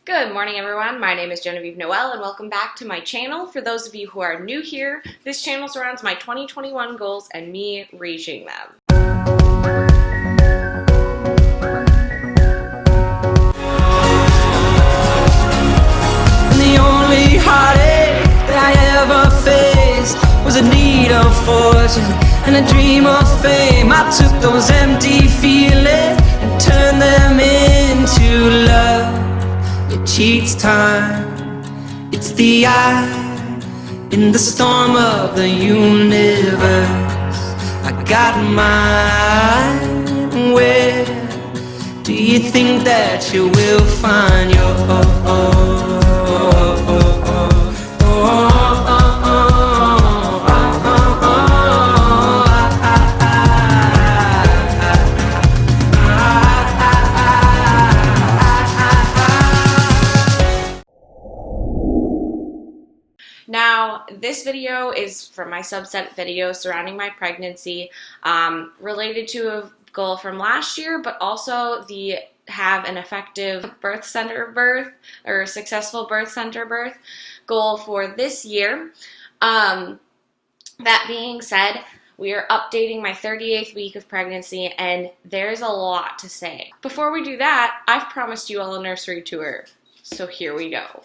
Good morning, everyone. My name is Genevieve Noel, and welcome back to my channel. For those of you who are new here, this channel surrounds my 2021 goals and me reaching them. The only heartache that I ever faced was a need of fortune and a dream of fame. I took those empty feelings and turned them into love. It cheats time, it's the eye in the storm of the universe. I got mine. Where do you think that you will find your Now, this video is from my subset video surrounding my pregnancy, related to a goal from last year, but also the have an effective birth center birth or successful birth center birth goal for this year. That being said, we are updating my 38th week of pregnancy, and there's a lot to say. Before we do that, I've promised you all a nursery tour, so here we go.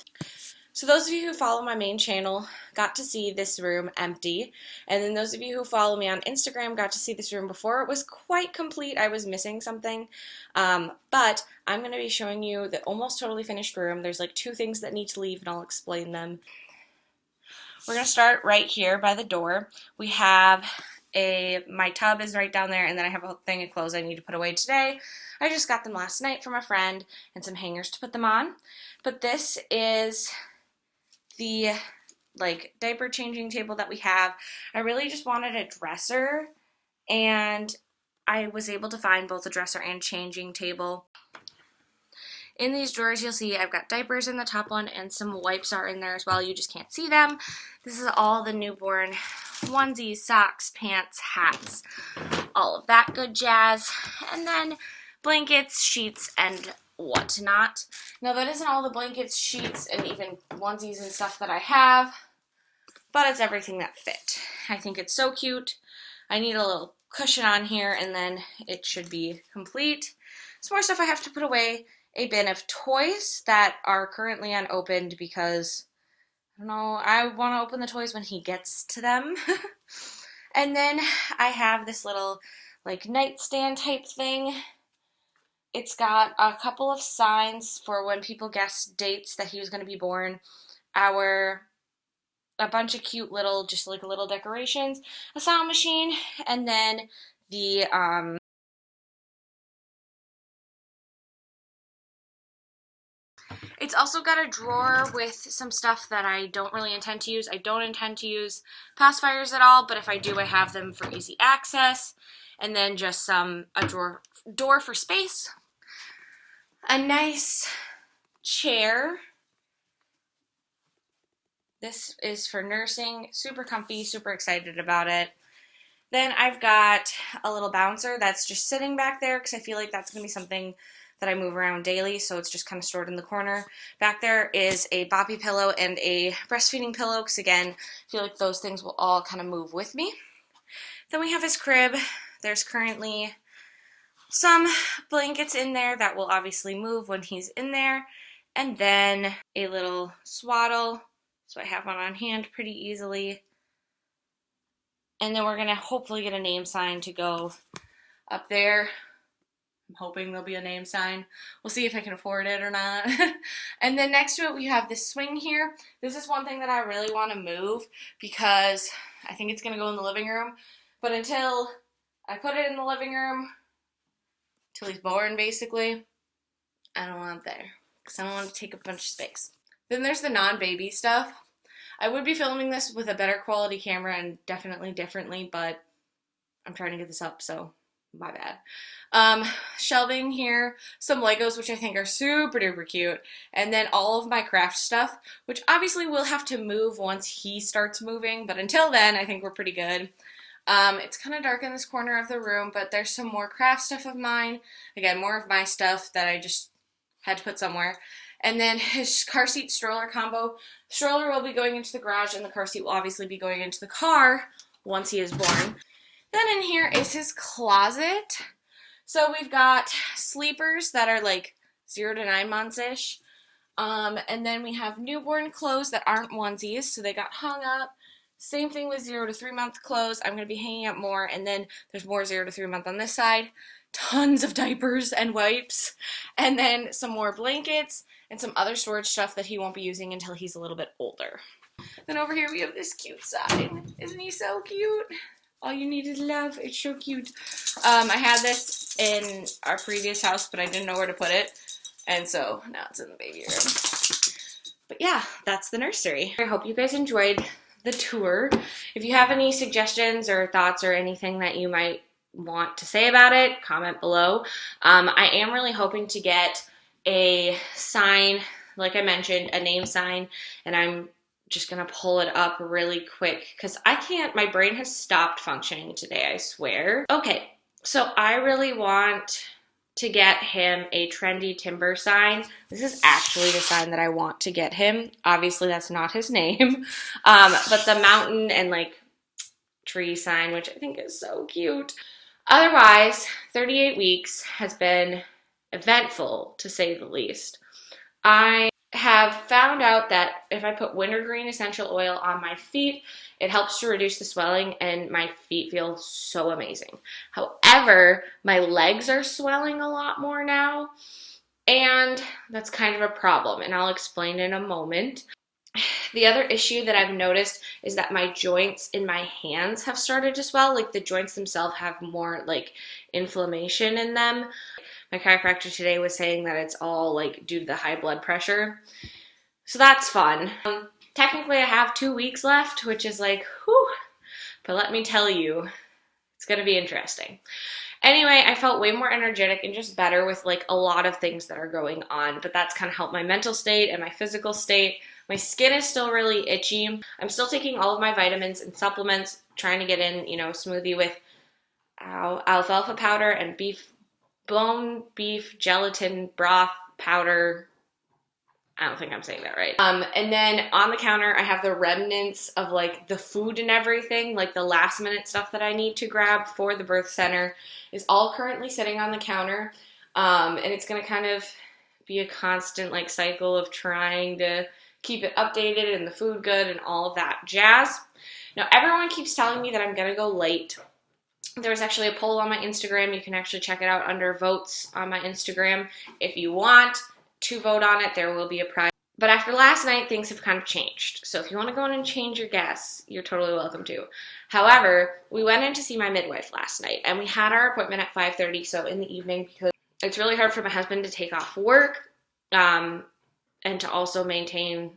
So those of you who follow my main channel got to see this room empty, and then those of you who follow me on Instagram got to see this room before it was quite complete. I was missing something, but I'm going to be showing you the almost totally finished room. There's like two things that need to leave, and I'll explain them. We're going to start right here by the door. We have my tub is right down there, and then I have a thing of clothes I need to put away today. I just got them last night from a friend, and some hangers to put them on. But this is the diaper changing table that we have. I really just wanted a dresser, and I was able to find both a dresser and changing table. In these drawers, you'll see I've got diapers in the top one, and some wipes are in there as well. You just can't see them. This is all the newborn onesies, socks, pants, hats, all of that good jazz, and then blankets, sheets, and whatnot. Now, that isn't all the blankets, sheets, and even onesies and stuff that I have, but it's everything that fit. I think it's so cute. I need a little cushion on here, and then it should be complete. Some more stuff I have to put away. A bin of toys that are currently unopened because, I don't know, I want to open the toys when he gets to them. And then I have this little nightstand type thing. It's got a couple of signs for when people guessed dates that he was going to be born. A bunch of cute little, just little decorations, a sound machine, and then the it's also got a drawer with some stuff that I don't really intend to use. I don't intend to use pacifiers at all, but if I do, I have them for easy access. And then just a door for space. A nice chair. This is for nursing. Super comfy, super excited about it. Then I've got a little bouncer that's just sitting back there because I feel like that's going to be something that I move around daily, so it's just kind of stored in the corner. Back there is a boppy pillow and a breastfeeding pillow because, again, I feel like those things will all kind of move with me. Then we have his crib. There's currently some blankets in there that will obviously move when he's in there, and then a little swaddle, so I have one on hand pretty easily. And then we're going to hopefully get a name sign to go up there. I'm hoping there'll be a name sign. We'll see if I can afford it or not. And then next to it we have this swing here. This is one thing that I really want to move because I think it's going to go in the living room. But until I put it in the living room, till he's born basically, I don't want it there because I don't want to take up a bunch of space. Then there's the non-baby stuff. I would be filming this with a better quality camera and definitely differently, but I'm trying to get this up, so my bad. Shelving here, some Legos, which I think are super duper cute, and then all of my craft stuff, which obviously we'll have to move once he starts moving, but until then, I think we're pretty good. It's kind of dark in this corner of the room, but there's some more craft stuff of mine. Again, more of my stuff that I just had to put somewhere. And then his car seat stroller combo. Stroller will be going into the garage, and the car seat will obviously be going into the car once he is born. Then in here is his closet. So we've got sleepers that are like 0 to 9 months-ish. And then we have newborn clothes that aren't onesies, so they got hung up. Same thing with 0 to 3 month clothes. I'm going to be hanging up more, and then there's more 0 to 3 month on this side. Tons of diapers and wipes, and then some more blankets and some other storage stuff that he won't be using until he's a little bit older. Then over here we have this cute sign. Isn't he so cute? All you need is love. It's so cute. I had this in our previous house, but I didn't know where to put it, and so now it's in the baby room. But yeah, that's the nursery. I hope you guys enjoyed the tour. If you have any suggestions or thoughts or anything that you might want to say about it, comment below. I am really hoping to get a sign, like I mentioned, a name sign, and I'm just gonna pull it up really quick because I can't, my brain has stopped functioning today, I swear. Okay, so I really want to get him a trendy timber sign. This is actually the sign that I want to get him. Obviously that's not his name, but the mountain and like tree sign, which I think is so cute. Otherwise, 38 weeks has been eventful, to say the least. I have found out that if I put wintergreen essential oil on my feet, it helps to reduce the swelling and my feet feel so amazing. However, my legs are swelling a lot more now, and that's kind of a problem, and I'll explain in a moment. The other issue that I've noticed is that my joints in my hands have started to swell. Like the joints themselves have more like inflammation in them. My chiropractor today was saying that it's all like due to the high blood pressure. So that's fun. Technically I have 2 weeks left, which is like, whew. But let me tell you, it's gonna be interesting. Anyway, I felt way more energetic and just better with like a lot of things that are going on, but that's kind of helped my mental state and my physical state. My skin is still really itchy. I'm still taking all of my vitamins and supplements, trying to get in, you know, smoothie with alfalfa powder and bone beef gelatin broth powder. I don't think I'm saying that right. And then on the counter, I have the remnants of like the food and everything, like the last minute stuff that I need to grab for the birth center is all currently sitting on the counter. And it's gonna kind of be a constant like cycle of trying to keep it updated and the food good and all of that jazz. Now everyone keeps telling me that I'm gonna go late. There was actually a poll on my Instagram. You can actually check it out under votes on my Instagram. If you want to vote on it, there will be a prize. But after last night, things have kind of changed. So if you want to go in and change your guess, you're totally welcome to. However, we went in to see my midwife last night, and we had our appointment at 5:30, so in the evening, because it's really hard for my husband to take off work and to also maintain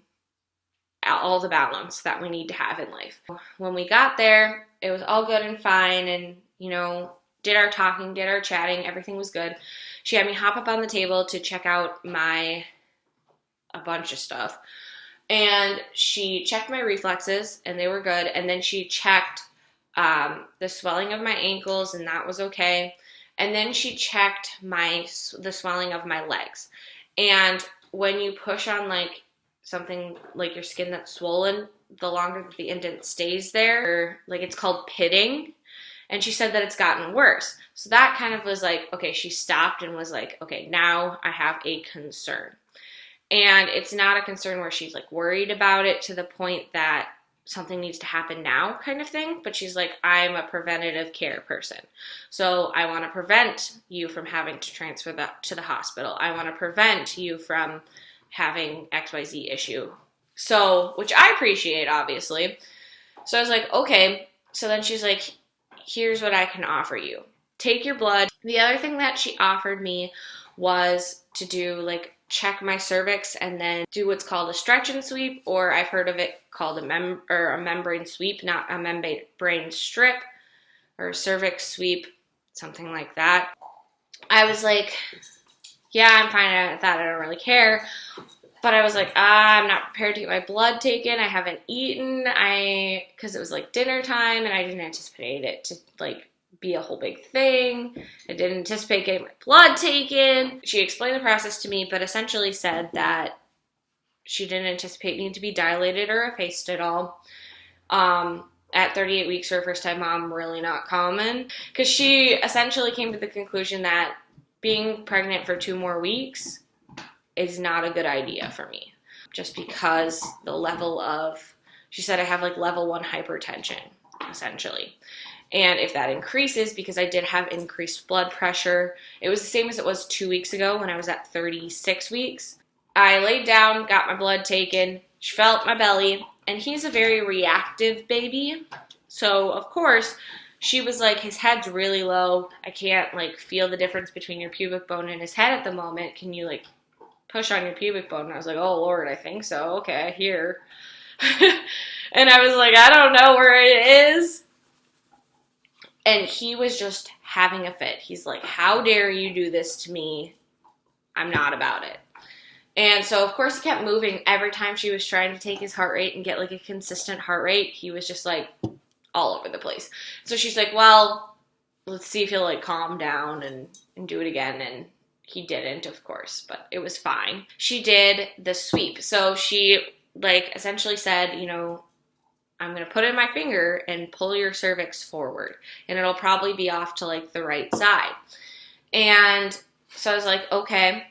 all the balance that we need to have in life. When we got there, it was all good and fine, and, you know, did our talking, did our chatting, everything was good. She had me hop up on the table to check out a bunch of stuff. And she checked my reflexes, and they were good. And then she checked the swelling of my ankles, and that was okay. And then she checked the swelling of my legs. And when you push on like something like your skin that's swollen, the longer the indent stays there, like it's called pitting. And she said that it's gotten worse. So that kind of was like, okay, she stopped and was like, okay, now I have a concern. And it's not a concern where she's like worried about it to the point that something needs to happen now kind of thing. But she's like, I'm a preventative care person. So I want to prevent you from having to transfer that to the hospital. I want to prevent you from having XYZ issue. So, which I appreciate, obviously. So I was like, okay. So then she's like, here's what I can offer you. Take your blood. The other thing that she offered me was to do like check my cervix and then do what's called a stretch and sweep, or I've heard of it called a membrane sweep, not a membrane strip, or cervix sweep, something like that. I was like, yeah, I'm fine at that. I don't really care. But I was like, I'm not prepared to get my blood taken. I haven't eaten. Because it was like dinner time and I didn't anticipate it to like be a whole big thing. I didn't anticipate getting my blood taken. She explained the process to me, but essentially said that she didn't anticipate needing to be dilated or effaced at all. At 38 weeks for a first-time mom, really not common. Because she essentially came to the conclusion that being pregnant for 2 more weeks is not a good idea for me. Just because the level of, she said I have like level 1 hypertension, essentially. And if that increases, because I did have increased blood pressure, it was the same as it was 2 weeks ago when I was at 36 weeks. I laid down, got my blood taken, she felt my belly, and he's a very reactive baby. So, of course, she was like, his head's really low. I can't, like, feel the difference between your pubic bone and his head at the moment. Can you, like, push on your pubic bone? And I was like, oh, Lord, I think so. Okay, here. And I was like, I don't know where it is. And he was just having a fit. He's like, how dare you do this to me? I'm not about it. And so, of course, he kept moving. Every time she was trying to take his heart rate and get, like, a consistent heart rate, he was just, like, all over the place. So she's like, well, let's see if he'll, like, calm down and do it again. And he didn't, of course, but it was fine. She did the sweep. So she, like, essentially said, you know, I'm going to put in my finger and pull your cervix forward. And it'll probably be off to, like, the right side. And so I was like, okay.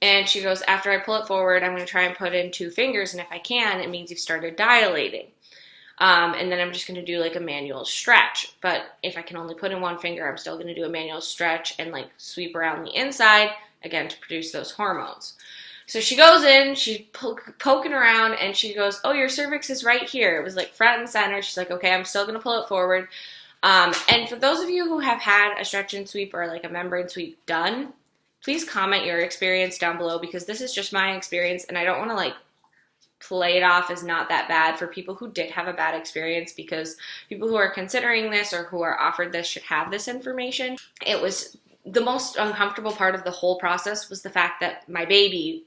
And she goes, after I pull it forward, I'm going to try and put in 2 fingers. And if I can, it means you've started dilating. And then I'm just going to do like a manual stretch. But if I can only put in 1 finger, I'm still going to do a manual stretch and like sweep around the inside, again, to produce those hormones. So she goes in, she's poking around, and she goes, oh, your cervix is right here. It was like front and center. She's like, okay, I'm still going to pull it forward. And for those of you who have had a stretch and sweep or like a membrane sweep done, please comment your experience down below, because this is just my experience, and I don't want to like play it off as not that bad for people who did have a bad experience, because people who are considering this or who are offered this should have this information. It was the most uncomfortable part of the whole process was the fact that my baby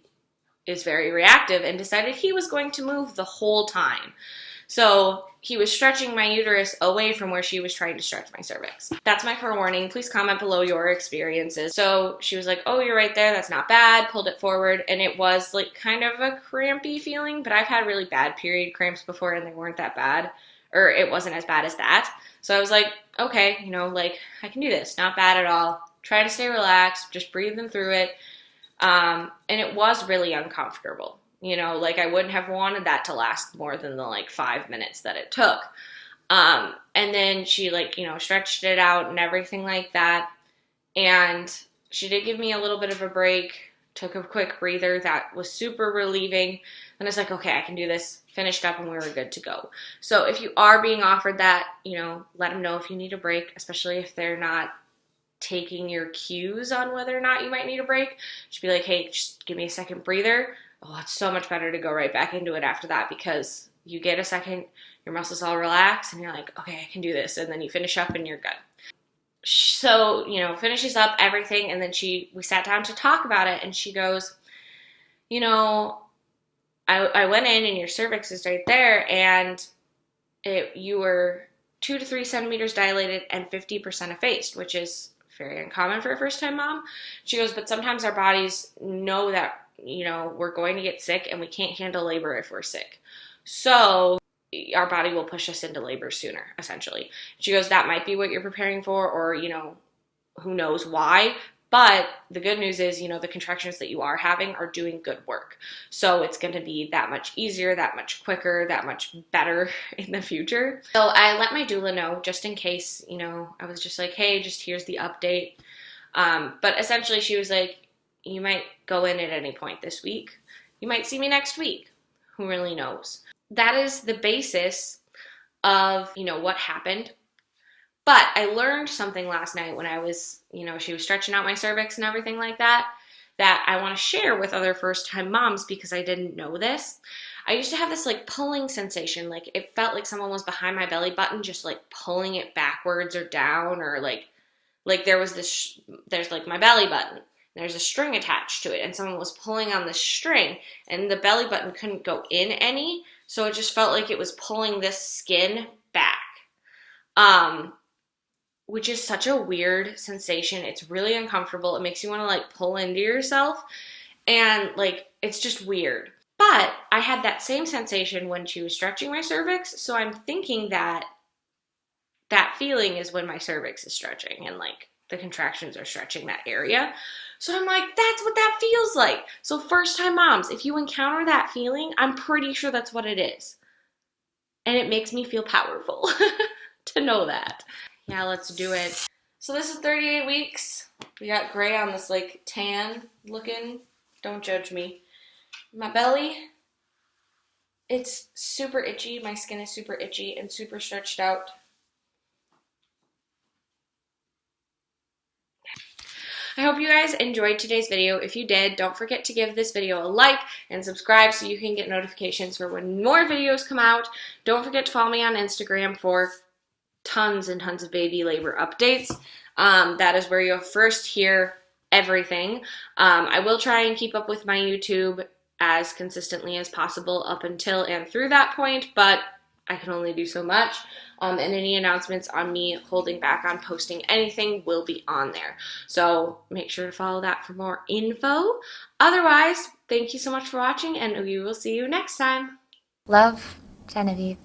is very reactive and decided he was going to move the whole time. So he was stretching my uterus away from where she was trying to stretch my cervix. That's my forewarning. Please comment below your experiences. So she was like, oh, you're right there. That's not bad. Pulled it forward. And it was like kind of a crampy feeling, but I've had really bad period cramps before and they weren't that bad, or it wasn't as bad as that. So I was like, okay, you know, like I can do this. Not bad at all. Try to stay relaxed. Just breathe them through it. And it was really uncomfortable. You know, like I wouldn't have wanted that to last more than the like 5 minutes that it took. And then she like, you know, stretched it out and everything like that. And she did give me a little bit of a break, took a quick breather. That was super relieving. And I was like, okay, I can do this. Finished up and we were good to go. So if you are being offered that, you know, let them know if you need a break, especially if they're not taking your cues on whether or not you might need a break. Just be like, hey, just give me a second breather. Oh, it's so much better to go right back into it after that, because you get a second, your muscles all relax, and you're like, okay, I can do this. And then you finish up and you're good. So, you know, finishes up everything, and then we sat down to talk about it, and she goes, you know, I went in and your cervix is right there, and you were 2 to 3 centimeters dilated and 50% effaced, which is very uncommon for a first-time mom. She goes, but sometimes our bodies know that, you know, we're going to get sick and we can't handle labor if we're sick. So our body will push us into labor sooner, essentially. She goes, that might be what you're preparing for, or, you know, who knows why. But the good news is, you know, the contractions that you are having are doing good work. So it's going to be that much easier, that much quicker, that much better in the future. So I let my doula know just in case, you know, I was just like, hey, just here's the update. But essentially she was like, you might go in at any point this week. You might see me next week. Who really knows? That is the basis of, you know, what happened. But I learned something last night when I was, you know, she was stretching out my cervix and everything like that I want to share with other first-time moms, because I didn't know this. I used to have this like pulling sensation. Like it felt like someone was behind my belly button, just like pulling it backwards or down, or like there's like my belly button. There's a string attached to it, and someone was pulling on the string, and the belly button couldn't go in any, so it just felt like it was pulling this skin back. which is such a weird sensation. It's really uncomfortable. It makes you want to like pull into yourself, and like it's just weird. But I had that same sensation when she was stretching my cervix, so I'm thinking that that feeling is when my cervix is stretching and like the contractions are stretching that area. So I'm like, that's what that feels like. So first time moms, if you encounter that feeling, I'm pretty sure that's what it is. And it makes me feel powerful to know that. Yeah, let's do it. So this is 38 weeks. We got gray on this like tan looking. Don't judge me. My belly, it's super itchy. My skin is super itchy and super stretched out. I hope you guys enjoyed today's video. If you did, don't forget to give this video a like and subscribe so you can get notifications for when more videos come out. Don't forget to follow me on Instagram for tons and tons of baby labor updates. That is where you'll first hear everything. I will try and keep up with my YouTube as consistently as possible up until and through that point, but I can only do so much. And any announcements on me holding back on posting anything will be on there. So make sure to follow that for more info. Otherwise, thank you so much for watching, and we will see you next time. Love, Genevieve.